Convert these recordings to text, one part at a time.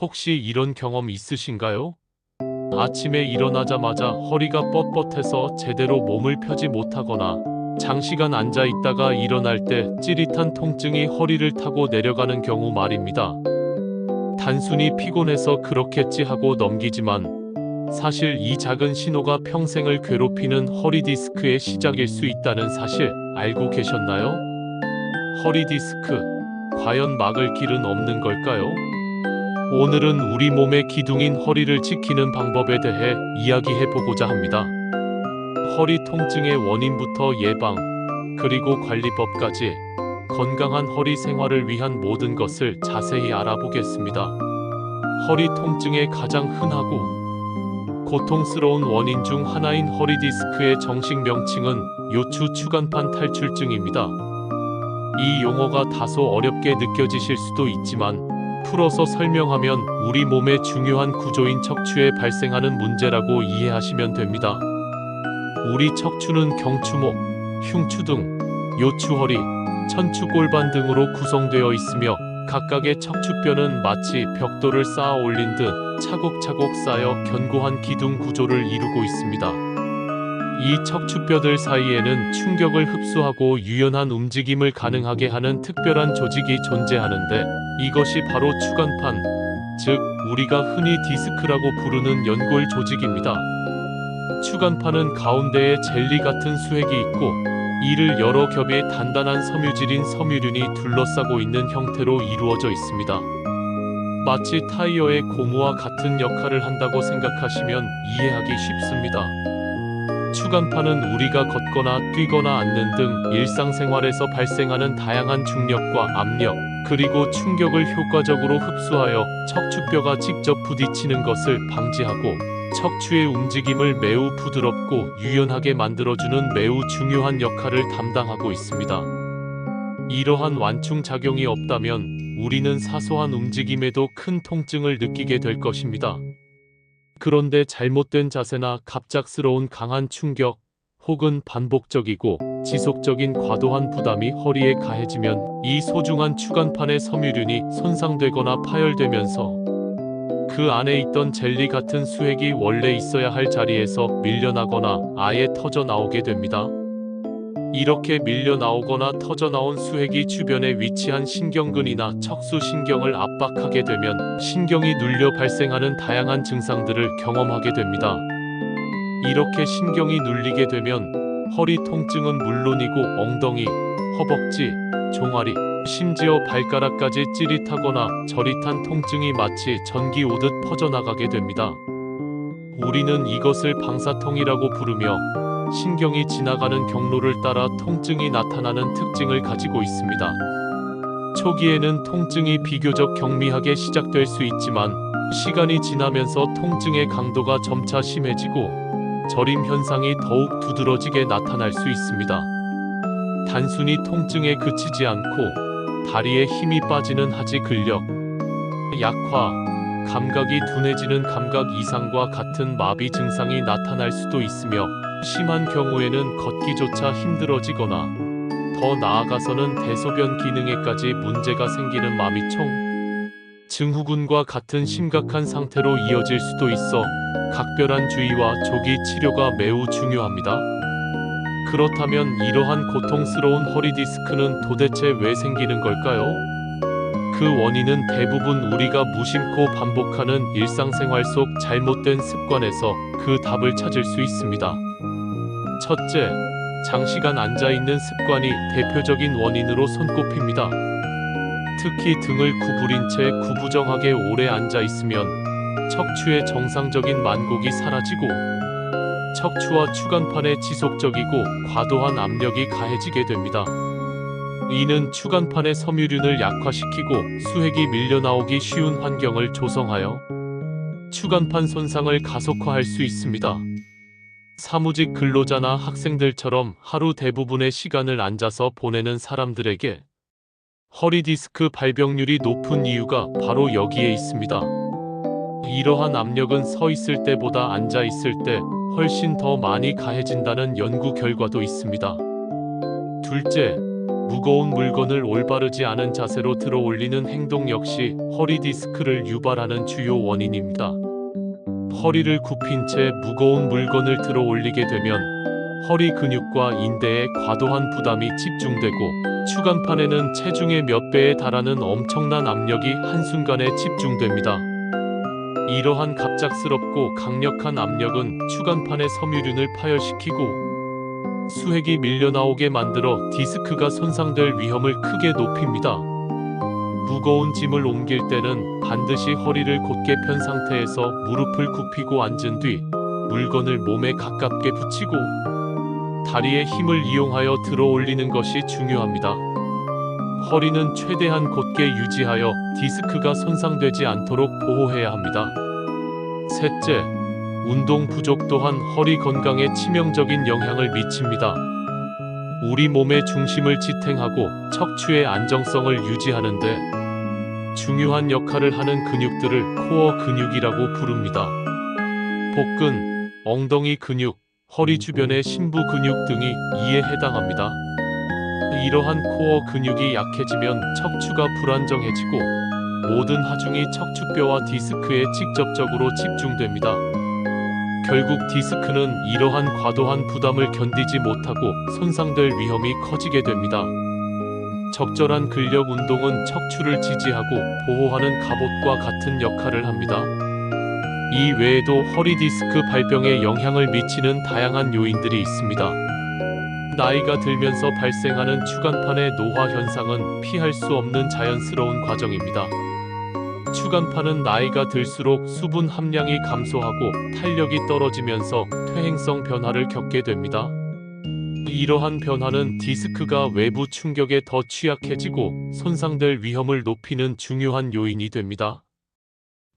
혹시 이런 경험 있으신가요? 아침에 일어나자마자 허리가 뻣뻣해서 제대로 몸을 펴지 못하거나 장시간 앉아 있다가 일어날 때 찌릿한 통증이 허리를 타고 내려가는 경우 말입니다. 단순히 피곤해서 그렇겠지 하고 넘기지만 사실 이 작은 신호가 평생을 괴롭히는 허리 디스크의 시작일 수 있다는 사실 알고 계셨나요? 허리 디스크, 과연 막을 길은 없는 걸까요? 오늘은 우리 몸의 기둥인 허리를 지키는 방법에 대해 이야기해 보고자 합니다. 허리 통증의 원인부터 예방, 그리고 관리법까지 건강한 허리 생활을 위한 모든 것을 자세히 알아보겠습니다. 허리 통증의 가장 흔하고 고통스러운 원인 중 하나인 허리 디스크의 정식 명칭은 요추 추간판 탈출증입니다. 이 용어가 다소 어렵게 느껴지실 수도 있지만 풀어서 설명하면 우리 몸의 중요한 구조인 척추에 발생하는 문제라고 이해하시면 됩니다. 우리 척추는 경추목, 흉추 등 요추허리, 천추골반 등으로 구성되어 있으며 각각의 척추뼈는 마치 벽돌을 쌓아 올린 듯 차곡차곡 쌓여 견고한 기둥 구조를 이루고 있습니다. 이 척추뼈들 사이에는 충격을 흡수하고 유연한 움직임을 가능하게 하는 특별한 조직이 존재하는데 이것이 바로 추간판, 즉 우리가 흔히 디스크라고 부르는 연골 조직입니다. 추간판은 가운데에 젤리 같은 수액이 있고 이를 여러 겹의 단단한 섬유질인 섬유륜이 둘러싸고 있는 형태로 이루어져 있습니다. 마치 타이어의 고무와 같은 역할을 한다고 생각하시면 이해하기 쉽습니다. 추간판은 우리가 걷거나 뛰거나 앉는 등 일상생활에서 발생하는 다양한 중력과 압력, 그리고 충격을 효과적으로 흡수하여 척추뼈가 직접 부딪히는 것을 방지하고 척추의 움직임을 매우 부드럽고 유연하게 만들어주는 매우 중요한 역할을 담당하고 있습니다. 이러한 완충 작용이 없다면 우리는 사소한 움직임에도 큰 통증을 느끼게 될 것입니다. 그런데 잘못된 자세나 갑작스러운 강한 충격 혹은 반복적이고 지속적인 과도한 부담이 허리에 가해지면 이 소중한 추간판의 섬유륜이 손상되거나 파열되면서 그 안에 있던 젤리 같은 수액이 원래 있어야 할 자리에서 밀려나거나 아예 터져 나오게 됩니다. 이렇게 밀려 나오거나 터져 나온 수액이 주변에 위치한 신경근이나 척수신경을 압박하게 되면 신경이 눌려 발생하는 다양한 증상들을 경험하게 됩니다. 이렇게 신경이 눌리게 되면 허리 통증은 물론이고 엉덩이, 허벅지, 종아리, 심지어 발가락까지 찌릿하거나 저릿한 통증이 마치 전기 오듯 퍼져나가게 됩니다. 우리는 이것을 방사통이라고 부르며 신경이 지나가는 경로를 따라 통증이 나타나는 특징을 가지고 있습니다. 초기에는 통증이 비교적 경미하게 시작될 수 있지만 시간이 지나면서 통증의 강도가 점차 심해지고 저림 현상이 더욱 두드러지게 나타날 수 있습니다. 단순히 통증에 그치지 않고 다리에 힘이 빠지는 하지 근력, 약화, 감각이 둔해지는 감각 이상과 같은 마비 증상이 나타날 수도 있으며 심한 경우에는 걷기조차 힘들어지거나 더 나아가서는 대소변 기능에까지 문제가 생기는 마비총, 증후군과 같은 심각한 상태로 이어질 수도 있어 각별한 주의와 조기 치료가 매우 중요합니다. 그렇다면 이러한 고통스러운 허리 디스크는 도대체 왜 생기는 걸까요? 그 원인은 대부분 우리가 무심코 반복하는 일상생활 속 잘못된 습관에서 그 답을 찾을 수 있습니다. 첫째, 장시간 앉아있는 습관이 대표적인 원인으로 손꼽힙니다. 특히 등을 구부린 채 구부정하게 오래 앉아있으면 척추의 정상적인 만곡이 사라지고 척추와 추간판에 지속적이고 과도한 압력이 가해지게 됩니다. 이는 추간판의 섬유륜을 약화시키고 수액이 밀려나오기 쉬운 환경을 조성하여 추간판 손상을 가속화할 수 있습니다. 사무직 근로자나 학생들처럼 하루 대부분의 시간을 앉아서 보내는 사람들에게 허리 디스크 발병률이 높은 이유가 바로 여기에 있습니다. 이러한 압력은 서 있을 때보다 앉아 있을 때 훨씬 더 많이 가해진다는 연구 결과도 있습니다. 둘째, 무거운 물건을 올바르지 않은 자세로 들어 올리는 행동 역시 허리 디스크를 유발하는 주요 원인입니다. 허리를 굽힌 채 무거운 물건을 들어 올리게 되면 허리 근육과 인대에 과도한 부담이 집중되고 추간판에는 체중의 몇 배에 달하는 엄청난 압력이 한순간에 집중됩니다. 이러한 갑작스럽고 강력한 압력은 추간판의 섬유륜을 파열시키고 수액이 밀려나오게 만들어 디스크가 손상될 위험을 크게 높입니다. 무거운 짐을 옮길 때는 반드시 허리를 곧게 편 상태에서 무릎을 굽히고 앉은 뒤 물건을 몸에 가깝게 붙이고 다리의 힘을 이용하여 들어 올리는 것이 중요합니다. 허리는 최대한 곧게 유지하여 디스크가 손상되지 않도록 보호해야 합니다. 셋째, 운동 부족 또한 허리 건강에 치명적인 영향을 미칩니다. 우리 몸의 중심을 지탱하고 척추의 안정성을 유지하는데 중요한 역할을 하는 근육들을 코어 근육이라고 부릅니다. 복근, 엉덩이 근육, 허리 주변의 심부 근육 등이 이에 해당합니다. 이러한 코어 근육이 약해지면 척추가 불안정해지고 모든 하중이 척추뼈와 디스크에 직접적으로 집중됩니다. 결국 디스크는 이러한 과도한 부담을 견디지 못하고 손상될 위험이 커지게 됩니다. 적절한 근력 운동은 척추를 지지하고 보호하는 갑옷과 같은 역할을 합니다. 이 외에도 허리 디스크 발병에 영향을 미치는 다양한 요인들이 있습니다. 나이가 들면서 발생하는 추간판의 노화 현상은 피할 수 없는 자연스러운 과정입니다. 추간판은 나이가 들수록 수분 함량이 감소하고 탄력이 떨어지면서 퇴행성 변화를 겪게 됩니다. 이러한 변화는 디스크가 외부 충격에 더 취약해지고 손상될 위험을 높이는 중요한 요인이 됩니다.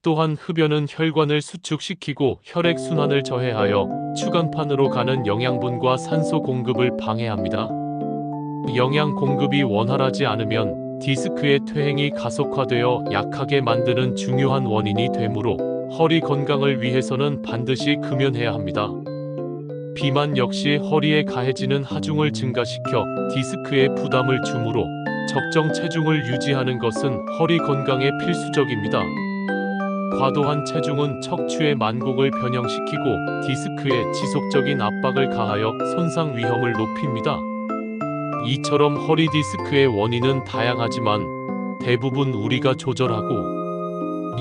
또한 흡연은 혈관을 수축시키고 혈액순환을 저해하여 추간판으로 가는 영양분과 산소 공급을 방해합니다. 영양 공급이 원활하지 않으면 디스크의 퇴행이 가속화되어 약하게 만드는 중요한 원인이 되므로 허리 건강을 위해서는 반드시 금연해야 합니다. 비만 역시 허리에 가해지는 하중을 증가시켜 디스크에 부담을 주므로 적정 체중을 유지하는 것은 허리 건강에 필수적입니다. 과도한 체중은 척추의 만곡을 변형시키고 디스크에 지속적인 압박을 가하여 손상 위험을 높입니다. 이처럼 허리 디스크의 원인은 다양하지만 대부분 우리가 조절하고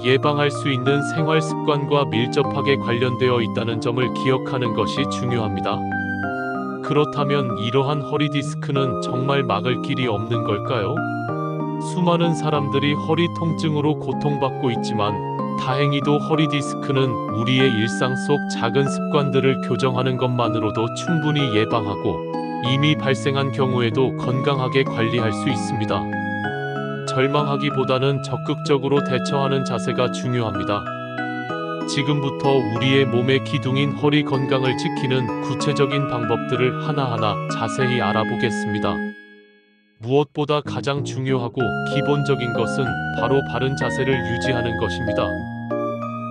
예방할 수 있는 생활 습관과 밀접하게 관련되어 있다는 점을 기억하는 것이 중요합니다. 그렇다면 이러한 허리 디스크는 정말 막을 길이 없는 걸까요? 수많은 사람들이 허리 통증으로 고통받고 있지만 다행히도 허리 디스크는 우리의 일상 속 작은 습관들을 교정하는 것만으로도 충분히 예방하고 이미 발생한 경우에도 건강하게 관리할 수 있습니다. 절망하기보다는 적극적으로 대처하는 자세가 중요합니다. 지금부터 우리의 몸의 기둥인 허리 건강을 지키는 구체적인 방법들을 하나하나 자세히 알아보겠습니다. 무엇보다 가장 중요하고 기본적인 것은 바로 바른 자세를 유지하는 것입니다.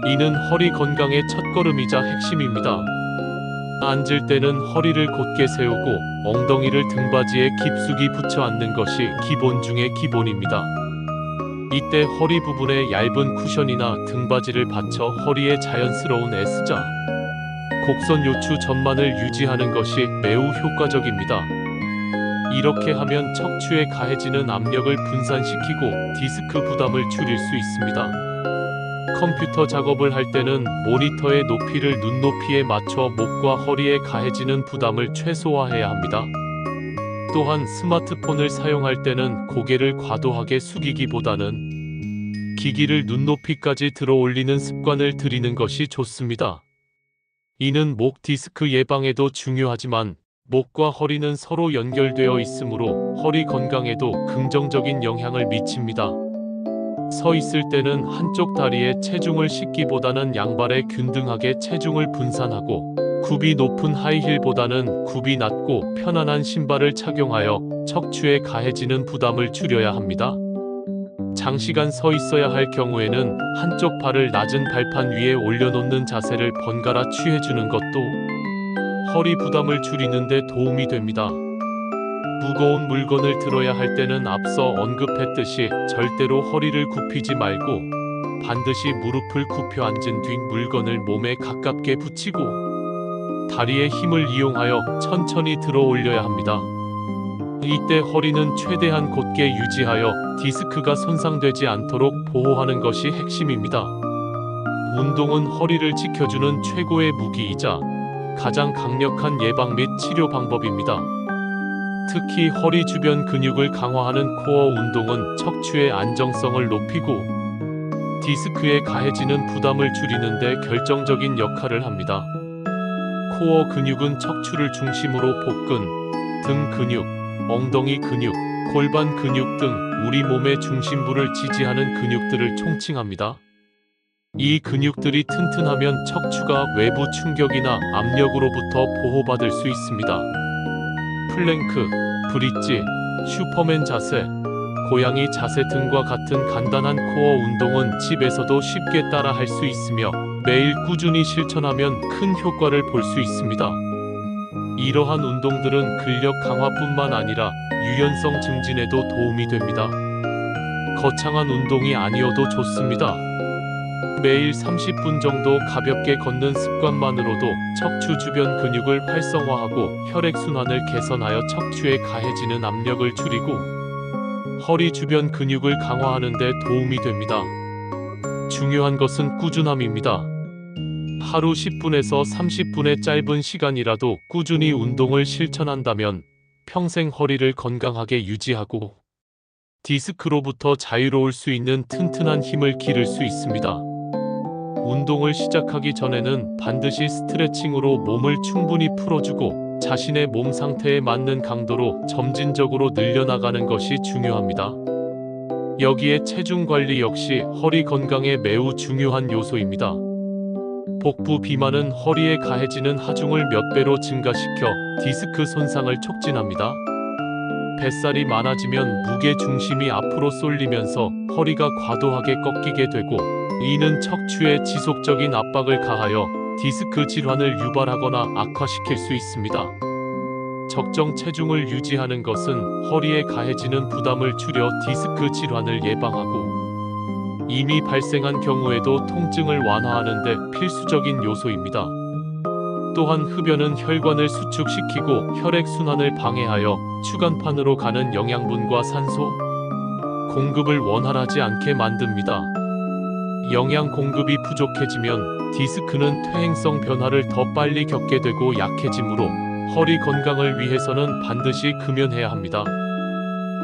이는 허리 건강의 첫걸음이자 핵심입니다. 앉을 때는 허리를 곧게 세우고 엉덩이를 등받이에 깊숙이 붙여 앉는 것이 기본 중의 기본입니다. 이때 허리 부분에 얇은 쿠션이나 등받이를 받쳐 허리의 자연스러운 S자, 곡선 요추 전만을 유지하는 것이 매우 효과적입니다. 이렇게 하면 척추에 가해지는 압력을 분산시키고 디스크 부담을 줄일 수 있습니다. 컴퓨터 작업을 할 때는 모니터의 높이를 눈높이에 맞춰 목과 허리에 가해지는 부담을 최소화해야 합니다. 또한 스마트폰을 사용할 때는 고개를 과도하게 숙이기보다는 기기를 눈높이까지 들어 올리는 습관을 들이는 것이 좋습니다. 이는 목 디스크 예방에도 중요하지만 목과 허리는 서로 연결되어 있으므로 허리 건강에도 긍정적인 영향을 미칩니다. 서 있을 때는 한쪽 다리에 체중을 싣기보다는 양발에 균등하게 체중을 분산하고 굽이 높은 하이힐보다는 굽이 낮고 편안한 신발을 착용하여 척추에 가해지는 부담을 줄여야 합니다. 장시간 서 있어야 할 경우에는 한쪽 발을 낮은 발판 위에 올려놓는 자세를 번갈아 취해주는 것도 허리 부담을 줄이는 데 도움이 됩니다. 무거운 물건을 들어야 할 때는 앞서 언급했듯이 절대로 허리를 굽히지 말고 반드시 무릎을 굽혀 앉은 뒤 물건을 몸에 가깝게 붙이고 다리의 힘을 이용하여 천천히 들어 올려야 합니다. 이때 허리는 최대한 곧게 유지하여 디스크가 손상되지 않도록 보호하는 것이 핵심입니다. 운동은 허리를 지켜주는 최고의 무기이자 가장 강력한 예방 및 치료 방법입니다. 특히 허리 주변 근육을 강화하는 코어 운동은 척추의 안정성을 높이고 디스크에 가해지는 부담을 줄이는 데 결정적인 역할을 합니다. 코어 근육은 척추를 중심으로 복근, 등 근육, 엉덩이 근육, 골반 근육 등 우리 몸의 중심부를 지지하는 근육들을 총칭합니다. 이 근육들이 튼튼하면 척추가 외부 충격이나 압력으로부터 보호받을 수 있습니다. 플랭크, 브릿지, 슈퍼맨 자세, 고양이 자세 등과 같은 간단한 코어 운동은 집에서도 쉽게 따라 할 수 있으며 매일 꾸준히 실천하면 큰 효과를 볼 수 있습니다. 이러한 운동들은 근력 강화뿐만 아니라 유연성 증진에도 도움이 됩니다. 거창한 운동이 아니어도 좋습니다. 매일 30분 정도 가볍게 걷는 습관만으로도 척추 주변 근육을 활성화하고 혈액순환을 개선하여 척추에 가해지는 압력을 줄이고 허리 주변 근육을 강화하는 데 도움이 됩니다. 중요한 것은 꾸준함입니다. 하루 10분에서 30분의 짧은 시간이라도 꾸준히 운동을 실천한다면 평생 허리를 건강하게 유지하고 디스크로부터 자유로울 수 있는 튼튼한 힘을 기를 수 있습니다. 운동을 시작하기 전에는 반드시 스트레칭으로 몸을 충분히 풀어주고 자신의 몸 상태에 맞는 강도로 점진적으로 늘려나가는 것이 중요합니다. 여기에 체중 관리 역시 허리 건강에 매우 중요한 요소입니다. 복부 비만은 허리에 가해지는 하중을 몇 배로 증가시켜 디스크 손상을 촉진합니다. 뱃살이 많아지면 무게 중심이 앞으로 쏠리면서 허리가 과도하게 꺾이게 되고 이는 척추에 지속적인 압박을 가하여 디스크 질환을 유발하거나 악화시킬 수 있습니다. 적정 체중을 유지하는 것은 허리에 가해지는 부담을 줄여 디스크 질환을 예방하고 이미 발생한 경우에도 통증을 완화하는 데 필수적인 요소입니다. 또한 흡연은 혈관을 수축시키고 혈액순환을 방해하여 추간판으로 가는 영양분과 산소 공급을 원활하지 않게 만듭니다. 영양 공급이 부족해지면 디스크는 퇴행성 변화를 더 빨리 겪게 되고 약해지므로 허리 건강을 위해서는 반드시 금연해야 합니다.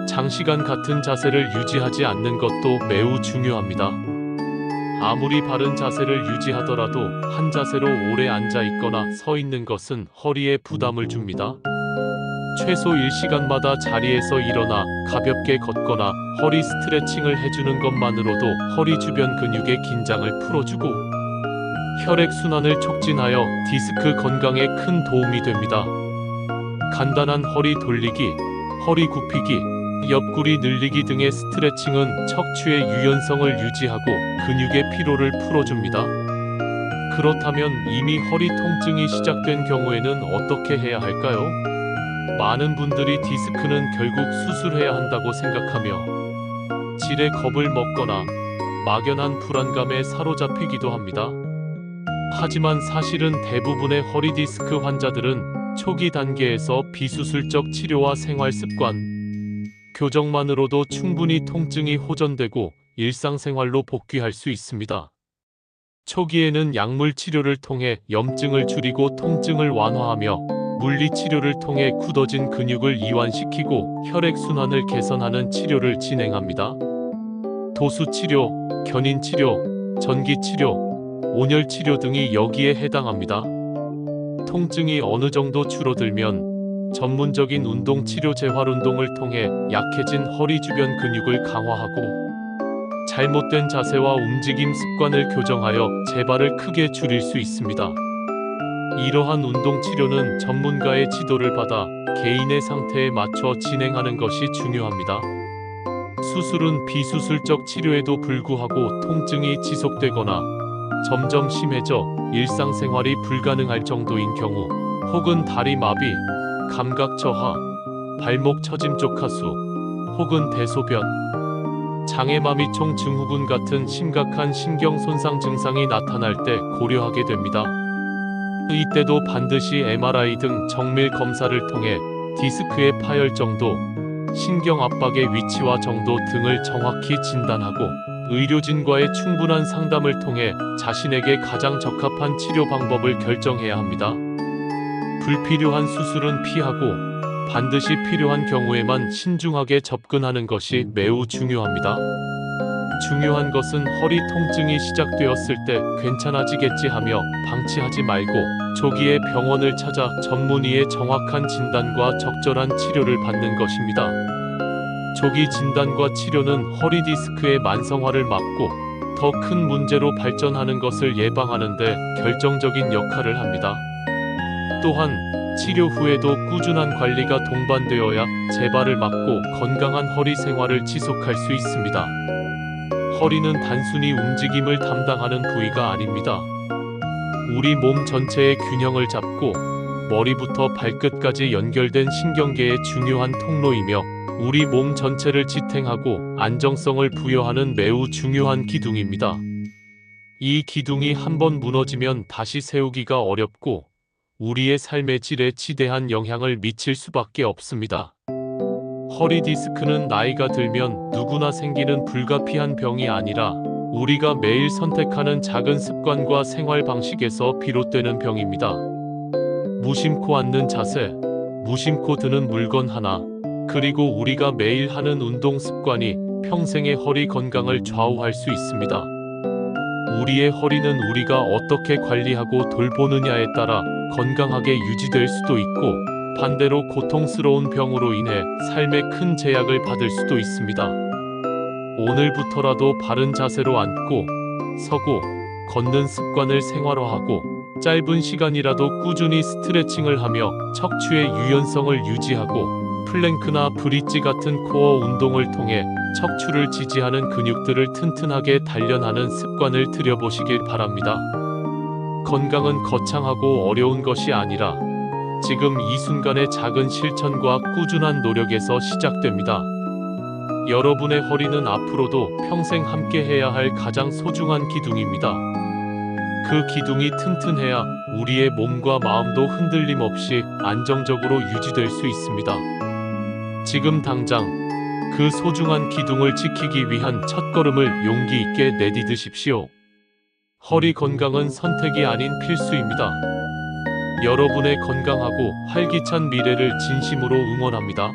장시간 같은 자세를 유지하지 않는 것도 매우 중요합니다. 아무리 바른 자세를 유지하더라도 한 자세로 오래 앉아 있거나 서 있는 것은 허리에 부담을 줍니다. 최소 1시간마다 자리에서 일어나 가볍게 걷거나 허리 스트레칭을 해주는 것만으로도 허리 주변 근육의 긴장을 풀어주고 혈액순환을 촉진하여 디스크 건강에 큰 도움이 됩니다. 간단한 허리 돌리기, 허리 굽히기, 옆구리 늘리기 등의 스트레칭은 척추의 유연성을 유지하고 근육의 피로를 풀어줍니다. 그렇다면 이미 허리 통증이 시작된 경우에는 어떻게 해야 할까요? 많은 분들이 디스크는 결국 수술해야 한다고 생각하며 질에 겁을 먹거나 막연한 불안감에 사로잡히기도 합니다. 하지만 사실은 대부분의 허리 디스크 환자들은 초기 단계에서 비수술적 치료와 생활 습관, 교정만으로도 충분히 통증이 호전되고 일상생활로 복귀할 수 있습니다. 초기에는 약물 치료를 통해 염증을 줄이고 통증을 완화하며 물리치료를 통해 굳어진 근육을 이완시키고 혈액순환을 개선하는 치료를 진행합니다. 도수치료, 견인치료, 전기치료, 온열치료 등이 여기에 해당합니다. 통증이 어느 정도 줄어들면 전문적인 운동치료 재활운동을 통해 약해진 허리 주변 근육을 강화하고 잘못된 자세와 움직임 습관을 교정하여 재발을 크게 줄일 수 있습니다. 이러한 운동치료는 전문가의 지도를 받아 개인의 상태에 맞춰 진행하는 것이 중요합니다. 수술은 비수술적 치료에도 불구하고 통증이 지속되거나 점점 심해져 일상생활이 불가능할 정도인 경우 혹은 다리 마비, 감각 저하, 발목 처짐 쪽하수 혹은 대소변, 장애마비총 증후군 같은 심각한 신경 손상 증상이 나타날 때 고려하게 됩니다. 이때도 반드시 MRI 등 정밀 검사를 통해 디스크의 파열 정도, 신경 압박의 위치와 정도 등을 정확히 진단하고 의료진과의 충분한 상담을 통해 자신에게 가장 적합한 치료 방법을 결정해야 합니다. 불필요한 수술은 피하고 반드시 필요한 경우에만 신중하게 접근하는 것이 매우 중요합니다. 중요한 것은 허리 통증이 시작되었을 때 괜찮아지겠지 하며 방치하지 말고 조기에 병원을 찾아 전문의의 정확한 진단과 적절한 치료를 받는 것입니다. 조기 진단과 치료는 허리 디스크의 만성화를 막고 더 큰 문제로 발전하는 것을 예방하는 데 결정적인 역할을 합니다. 또한 치료 후에도 꾸준한 관리가 동반되어야 재발을 막고 건강한 허리 생활을 지속할 수 있습니다. 허리는 단순히 움직임을 담당하는 부위가 아닙니다. 우리 몸 전체의 균형을 잡고 머리부터 발끝까지 연결된 신경계의 중요한 통로이며 우리 몸 전체를 지탱하고 안정성을 부여하는 매우 중요한 기둥입니다. 이 기둥이 한번 무너지면 다시 세우기가 어렵고 우리의 삶의 질에 지대한 영향을 미칠 수밖에 없습니다. 허리 디스크는 나이가 들면 누구나 생기는 불가피한 병이 아니라 우리가 매일 선택하는 작은 습관과 생활 방식에서 비롯되는 병입니다. 무심코 앉는 자세, 무심코 드는 물건 하나, 그리고 우리가 매일 하는 운동 습관이 평생의 허리 건강을 좌우할 수 있습니다. 우리의 허리는 우리가 어떻게 관리하고 돌보느냐에 따라 건강하게 유지될 수도 있고 반대로 고통스러운 병으로 인해 삶에 큰 제약을 받을 수도 있습니다. 오늘부터라도 바른 자세로 앉고 서고 걷는 습관을 생활화하고 짧은 시간이라도 꾸준히 스트레칭을 하며 척추의 유연성을 유지하고 플랭크나 브릿지 같은 코어 운동을 통해 척추를 지지하는 근육들을 튼튼하게 단련하는 습관을 들여보시길 바랍니다. 건강은 거창하고 어려운 것이 아니라 지금 이 순간의 작은 실천과 꾸준한 노력에서 시작됩니다. 여러분의 허리는 앞으로도 평생 함께 해야 할 가장 소중한 기둥입니다. 그 기둥이 튼튼해야 우리의 몸과 마음도 흔들림 없이 안정적으로 유지될 수 있습니다. 지금 당장 그 소중한 기둥을 지키기 위한 첫걸음을 용기 있게 내디드십시오. 허리 건강은 선택이 아닌 필수입니다. 여러분의 건강하고 활기찬 미래를 진심으로 응원합니다.